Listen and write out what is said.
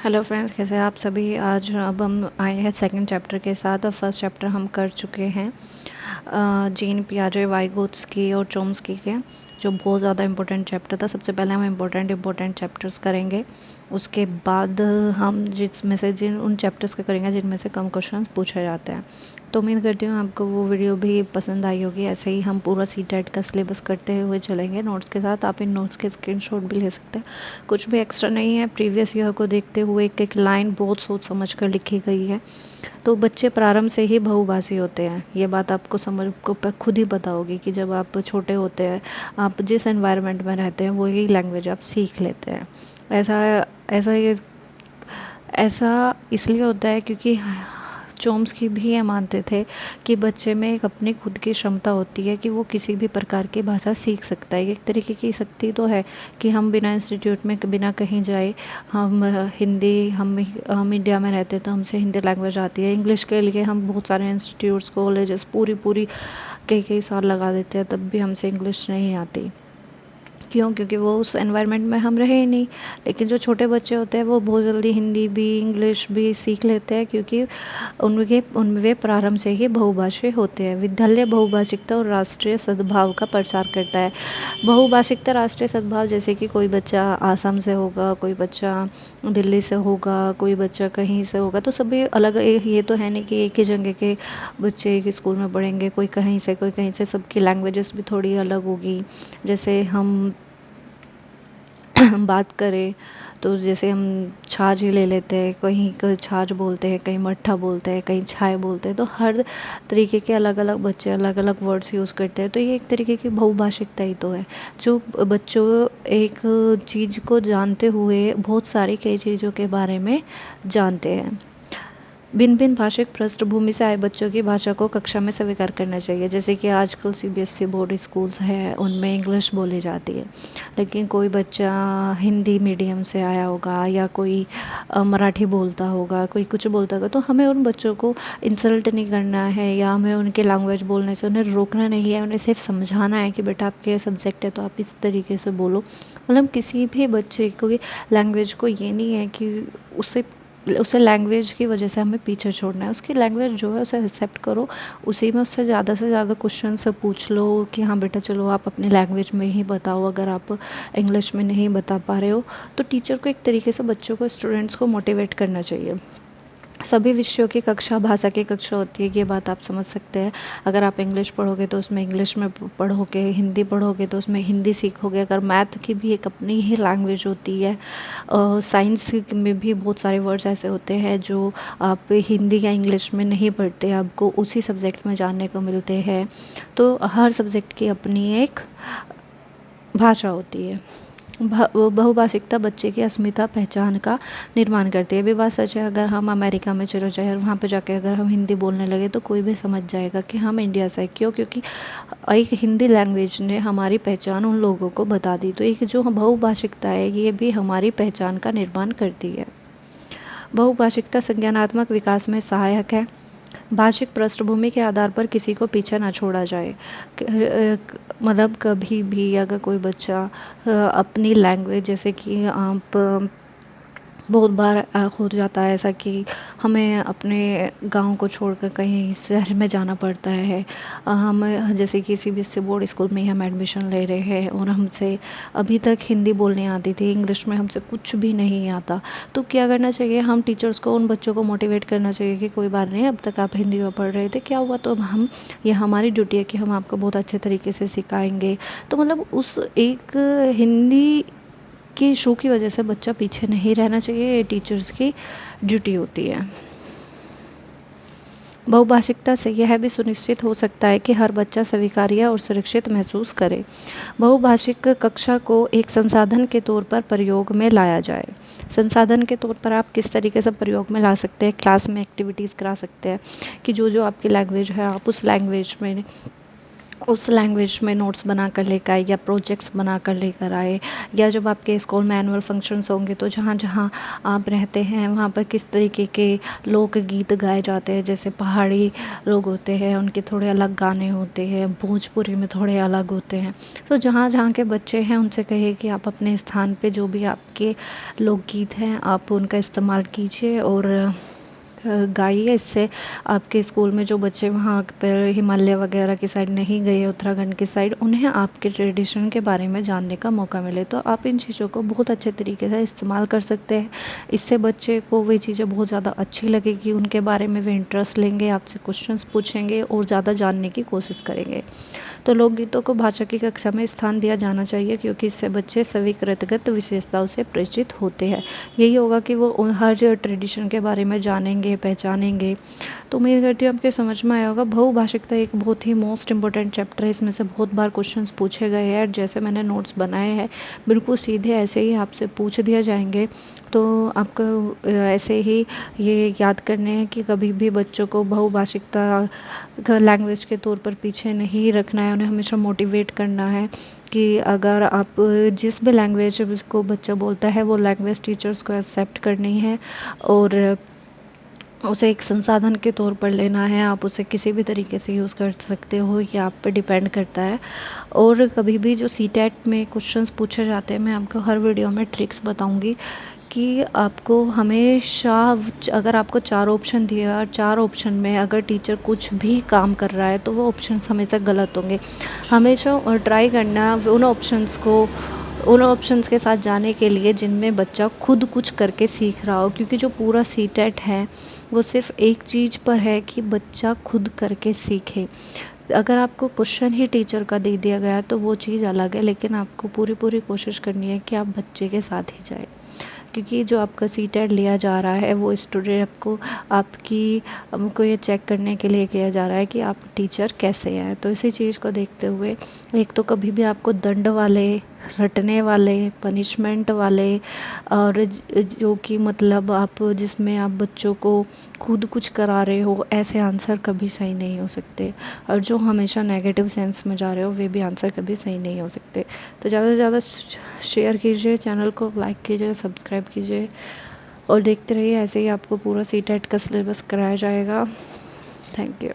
Hello friends, कैसे हैं आप सभी। आज अब हम आए हैं सेकंड चैप्टर के साथ। अब फर्स्ट चैप्टर हम कर चुके हैं जीन पियाजे, वाइगोत्स्की और चोम्स्की के, जो बहुत ज़्यादा इम्पोर्टेंट चैप्टर था। सबसे पहले हम इम्पोर्टेंट चैप्टर्स करेंगे, उसके बाद हम जिसमें से जिन उन चैप्टर्स के करेंगे जिनमें से कम क्वेश्चन पूछे जाते हैं। तो उम्मीद करती हूँ आपको वो वीडियो भी पसंद आई होगी। ऐसे ही हम पूरा सीटेट का सिलेबस करते हुए चलेंगे नोट्स के साथ। आप इन नोट्स के स्क्रीनशॉट भी ले सकते हैं, कुछ भी एक्स्ट्रा नहीं है। प्रीवियस ईयर को देखते हुए एक एक लाइन बहुत सोच समझ कर लिखी गई है। तो बच्चे प्रारंभ से ही बहुभाषी होते हैं, ये बात आपको समझ को खुद ही पता होगी कि जब आप छोटे होते हैं, आप जिस एनवायरनमेंट में रहते हैं वही लैंग्वेज आप सीख लेते हैं। ऐसा ऐसा ये ऐसा इसलिए होता है क्योंकि चोम्स्की भी ये मानते थे कि बच्चे में एक अपनी खुद की क्षमता होती है कि वो किसी भी प्रकार की भाषा सीख सकता है। एक तरीके की शक्ति तो है कि हम बिना इंस्टीट्यूट में बिना कहीं जाए हम हिंदी हम इंडिया में रहते हैं तो हमसे हिंदी लैंग्वेज आती है। इंग्लिश के लिए हम बहुत सारे इंस्टीट्यूट्स कॉलेजेस पूरी कई कई साल लगा देते हैं, तब भी हमसे इंग्लिश नहीं आती। क्यों? क्योंकि वो उस एनवायरनमेंट में हम रहे ही नहीं। लेकिन जो छोटे बच्चे होते हैं वो बहुत जल्दी हिंदी भी इंग्लिश भी सीख लेते हैं, क्योंकि उनमें वे प्रारंभ से ही बहुभाषी होते हैं। विद्यालय बहुभाषिकता और राष्ट्रीय सद्भाव का प्रचार करता है। बहुभाषिकता, राष्ट्रीय सद्भाव, जैसे कि कोई बच्चा आसाम से होगा, कोई बच्चा दिल्ली से होगा, कोई बच्चा कहीं से होगा, तो सभी अलग। ये तो है नहीं कि एक ही जगह के बच्चे एक ही स्कूल में पढ़ेंगे, कोई कहीं से कोई कहीं से। सबकी लैंग्वेजेस भी थोड़ी अलग होगी। जैसे हम बात करें तो जैसे हम छाछ ही ले लेते हैं, कहीं छाछ बोलते हैं, कहीं मट्ठा बोलते हैं, कहीं छाय बोलते हैं। तो हर तरीके के अलग अलग बच्चे अलग अलग वर्ड्स यूज़ करते हैं। तो ये एक तरीके की बहुभाषिकता ही तो है, जो बच्चों एक चीज़ को जानते हुए बहुत सारी कई चीज़ों के बारे में जानते हैं। भिन्न भिन्न भाषिक पृष्ठभूमि से आए बच्चों की भाषा को कक्षा में स्वीकार करना चाहिए। जैसे कि आजकल सीबीएसई बोर्ड स्कूल्स हैं, उनमें इंग्लिश बोली जाती है, लेकिन कोई बच्चा हिंदी मीडियम से आया होगा या कोई मराठी बोलता होगा, कोई कुछ बोलता होगा, तो हमें उन बच्चों को इंसल्ट नहीं करना है या हमें उनके लैंग्वेज बोलने से उन्हें रोकना नहीं है। उन्हें सिर्फ समझाना है कि बेटा आपके सब्जेक्ट है तो आप इस तरीके से बोलो। मतलब किसी भी बच्चे को लैंग्वेज को ये नहीं है कि उसे उसे लैंग्वेज की वजह से हमें पीछे छोड़ना है। उसकी लैंग्वेज जो है उसे एक्सेप्ट करो, उसी में उससे ज़्यादा क्वेश्चन से पूछ लो कि हाँ बेटा चलो आप अपनी लैंग्वेज में ही बताओ। अगर आप इंग्लिश में नहीं बता पा रहे हो तो टीचर को एक तरीके से बच्चों को, स्टूडेंट्स को मोटिवेट करना चाहिए। सभी विषयों की कक्षा भाषा की कक्षा होती है, ये बात आप समझ सकते हैं। अगर आप इंग्लिश पढ़ोगे तो उसमें इंग्लिश में पढ़ोगे, हिंदी पढ़ोगे तो उसमें हिंदी सीखोगे। अगर मैथ की भी एक अपनी ही लैंग्वेज होती है। साइंस में भी बहुत सारे वर्ड्स ऐसे होते हैं जो आप हिंदी या इंग्लिश में नहीं पढ़ते, आपको उसी सब्जेक्ट में जानने को मिलते हैं। तो हर सब्जेक्ट की अपनी एक भाषा होती है। बहुभाषिकता बच्चे की अस्मिता पहचान का निर्माण करती है। ये भी बात सच है, अगर हम अमेरिका में चले जाए और वहाँ पे जाके अगर हम हिंदी बोलने लगे तो कोई भी समझ जाएगा कि हम इंडिया से हैं। क्यों? क्योंकि एक हिंदी लैंग्वेज ने हमारी पहचान उन लोगों को बता दी। तो एक जो बहुभाषिकता है ये भी हमारी पहचान का निर्माण करती है। बहुभाषिकता संज्ञानात्मक विकास में सहायक है। भाषिक पृष्ठभूमि के आधार पर किसी को पीछे ना छोड़ा जाए। मतलब कभी भी अगर कोई बच्चा अपनी लैंग्वेज, जैसे कि आप बहुत बार हो जाता है ऐसा कि हमें अपने गांव को छोड़कर कहीं शहर में जाना पड़ता है। हम जैसे कि सीबीएसई बोर्ड स्कूल में ही हम एडमिशन ले रहे हैं और हमसे अभी तक हिंदी बोलनी आती थी, इंग्लिश में हमसे कुछ भी नहीं आता। तो क्या करना चाहिए? हम टीचर्स को उन बच्चों को मोटिवेट करना चाहिए कि कोई बात नहीं, अब तक आप हिंदी में पढ़ रहे थे, क्या हुआ, तो हम ये हमारी ड्यूटी है कि हम आपको बहुत अच्छे तरीके से सिखाएंगे। तो मतलब उस एक हिंदी कि इशू की वजह से बच्चा पीछे नहीं रहना चाहिए, ये टीचर्स की ड्यूटी होती है। बहुभाषिकता से यह भी सुनिश्चित हो सकता है कि हर बच्चा स्वीकार्य और सुरक्षित महसूस करे। बहुभाषिक कक्षा को एक संसाधन के तौर पर प्रयोग में लाया जाए। संसाधन के तौर पर आप किस तरीके से प्रयोग में ला सकते हैं? क्लास में एक्टिविटीज़ करा सकते हैं कि जो जो आपकी लैंग्वेज है आप उस लैंग्वेज में उस लैंग्वेज में नोट्स बना कर लेकर आए या प्रोजेक्ट्स बना कर लेकर आए, या जब आपके स्कूल में एनुअल फंक्शंस होंगे तो जहाँ जहाँ आप रहते हैं वहाँ पर किस तरीके के लोकगीत गाए जाते हैं, जैसे पहाड़ी लोग होते हैं उनके थोड़े अलग गाने होते हैं, भोजपुरी में थोड़े अलग होते हैं। तो जहाँ जहाँ के बच्चे हैं उनसे कहिए कि आप अपने स्थान पे जो भी आपके लोकगीत हैं आप उनका इस्तेमाल कीजिए और गाइए। इससे आपके स्कूल में जो बच्चे वहाँ पर हिमालय वगैरह की साइड नहीं गए, उत्तराखंड की साइड, उन्हें आपके ट्रेडिशन के बारे में जानने का मौका मिले। तो आप इन चीज़ों को बहुत अच्छे तरीके से इस्तेमाल कर सकते हैं। इससे बच्चे को वे चीज़ें बहुत ज़्यादा अच्छी लगेगी, उनके बारे में वे इंटरेस्ट लेंगे, आपसे क्वेश्चंस पूछेंगे और ज़्यादा जानने की कोशिश करेंगे। तो लोकगीतों को भाषा की कक्षा में स्थान दिया जाना चाहिए, क्योंकि इससे बच्चे सभी कृतगत विशेषताओं से परिचित होते हैं। यही होगा कि वो हर ट्रेडिशन के बारे में जानेंगे, पहचानेंगे। तो उम्मीद करती हूँ आपके समझ में आया होगा। बहुभाषिकता एक बहुत ही मोस्ट इंपॉर्टेंट चैप्टर है, इसमें से बहुत बार क्वेश्चंस पूछे गए हैं। जैसे मैंने नोट्स बनाए हैं बिल्कुल सीधे ऐसे ही आपसे पूछ दिया जाएंगे। तो आपको ऐसे ही ये याद करने हैं कि कभी भी बच्चों को बहुभाषिकता लैंग्वेज के तौर पर पीछे नहीं रखना है, उन्हें हमेशा मोटिवेट करना है कि अगर आप जिस भी लैंग्वेज को बच्चा बोलता है वो लैंग्वेज टीचर्स को एक्सेप्ट करनी है और उसे एक संसाधन के तौर पर लेना है। आप उसे किसी भी तरीके से यूज़ कर सकते हो, ये आप पे डिपेंड करता है। और कभी भी जो सीटेट में क्वेश्चंस पूछे जाते हैं, मैं आपको हर वीडियो में ट्रिक्स बताऊंगी कि आपको हमेशा, अगर आपको 4 ऑप्शन दिए और 4 ऑप्शन में अगर टीचर कुछ भी काम कर रहा है तो वो ऑप्शंस हमेशा गलत होंगे। हमेशा ट्राई करना उन ऑप्शंस के साथ जाने के लिए जिनमें बच्चा खुद कुछ करके सीख रहा हो, क्योंकि जो पूरा सीटेट है वो सिर्फ एक चीज़ पर है कि बच्चा खुद करके सीखे। अगर आपको क्वेश्चन ही टीचर का दे दिया गया तो वो चीज़ अलग है, लेकिन आपको पूरी पूरी कोशिश करनी है कि आप बच्चे के साथ ही जाए, क्योंकि जो आपका सीटेट लिया जा रहा है वो स्टूडेंट आपको ये चेक करने के लिए किया जा रहा है कि आप टीचर कैसे हैं। तो इसी चीज़ को देखते हुए एक तो कभी भी आपको दंड वाले, रटने वाले, पनिशमेंट वाले और जो कि मतलब आप जिसमें आप बच्चों को खुद कुछ करा रहे हो, ऐसे आंसर कभी सही नहीं हो सकते। और जो हमेशा नेगेटिव सेंस में जा रहे हो वे भी आंसर कभी सही नहीं हो सकते। तो ज़्यादा से ज़्यादा शेयर कीजिए, चैनल को लाइक कीजिए, सब्सक्राइब कीजिए और देखते रहिए। ऐसे ही आपको पूरा सीटेट का सिलेबस कराया जाएगा। Thank you.